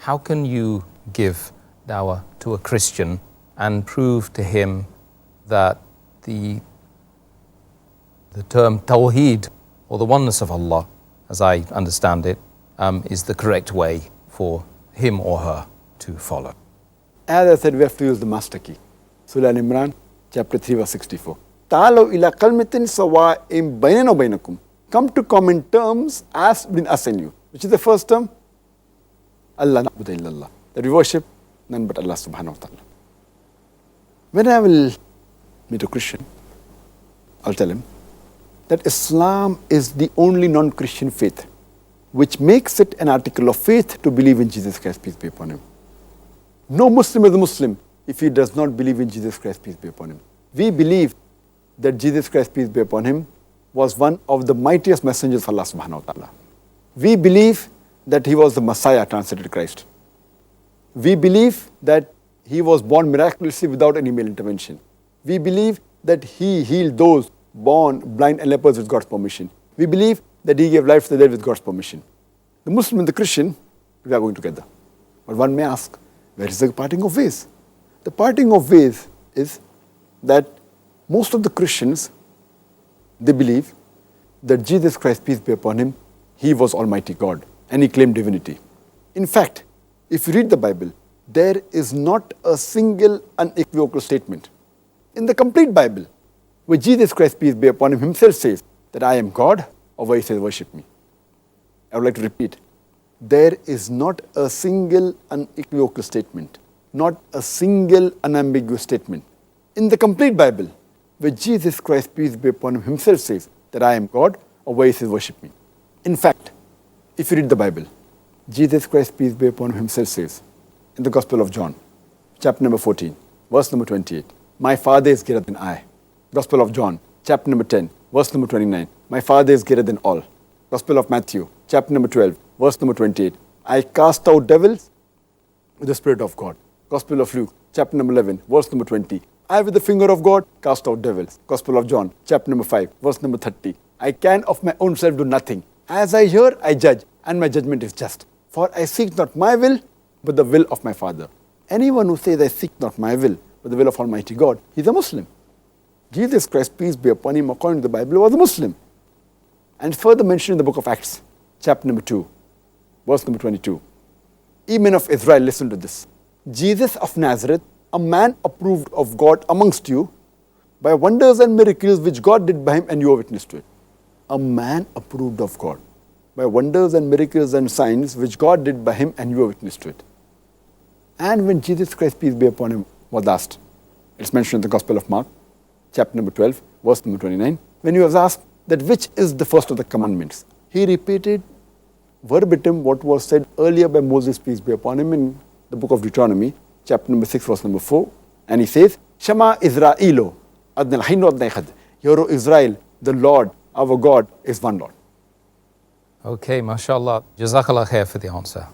how can you give dawah to a Christian and prove to him that the term Tawheed, or the oneness of Allah, as I understand it, is the correct way for him or her to follow? As I said, we have to use the master key. Surah Al-Imran, chapter 3, verse 64. Ta'alaw ila kalmatin sawa'im baynana wa baynakum. Come to common terms as between us and you. Which is the first term? Allah na'budu illallah. That we worship none but Allah subhanahu wa ta'ala. When I will meet a Christian, I'll tell him that Islam is the only non-Christian faith which makes it an article of faith to believe in Jesus Christ, peace be upon him. No Muslim is a Muslim if he does not believe in Jesus Christ, peace be upon him. We believe that Jesus Christ, peace be upon him, was one of the mightiest messengers of Allah subhanahu wa ta'ala. We believe that he was the Messiah, translated Christ. We believe that he was born miraculously without any male intervention. We believe that he healed those born blind and lepers with God's permission. We believe that he gave life to the dead with God's permission. The Muslim and the Christian, we are going together. But one may ask, where is the parting of ways? The parting of ways is that most of the Christians, they believe that Jesus Christ, peace be upon him, he was Almighty God and he claimed divinity. In fact, if you read the Bible, there is not a single unequivocal statement in the complete Bible where Jesus Christ, peace be upon him, himself says that I am God, or where he says worship me. I would like to repeat, there is not a single unequivocal statement, not a single unambiguous statement in the complete Bible where Jesus Christ, peace be upon him, himself says that I am God, or where he says worship me. In fact, if you read the Bible, Jesus Christ, peace be upon him, himself says in the Gospel of John, chapter number 14, verse number 28, my Father is greater than I. Gospel of John, chapter number 10, verse number 29, my Father is greater than all. Gospel of Matthew, chapter number 12, verse number 28, I cast out devils with the Spirit of God. Gospel of Luke, chapter number 11, verse number 20, I with the finger of God cast out devils. Gospel of John, chapter number 5, verse number 30, I can of my own self do nothing. As I hear, I judge, and my judgment is just. For I seek not my will, but the will of my Father. Anyone who says, I seek not my will, but the will of Almighty God, he's a Muslim. Jesus Christ, peace be upon him, according to the Bible, was a Muslim. And it's further mentioned in the book of Acts, chapter number 2, verse number 22. Ye men of Israel, listen to this. Jesus of Nazareth, a man approved of God amongst you, by wonders and miracles which God did by him, and you are witness to it. A man approved of God, by wonders and miracles and signs which God did by him, and you are witness to it. And when Jesus Christ, peace be upon him, was asked, it's mentioned in the Gospel of Mark, chapter number 12, verse number 29, when he was asked that which is the first of the commandments, he repeated verbatim what was said earlier by Moses, peace be upon him, in the book of Deuteronomy, chapter number 6, verse number 4, and he says, Shema Israelo, Adnal Hainu Adnai Khad. Hear, O Israel, the Lord, our God, is one Lord. Okay, mashallah. Jazakallah khair for the answer.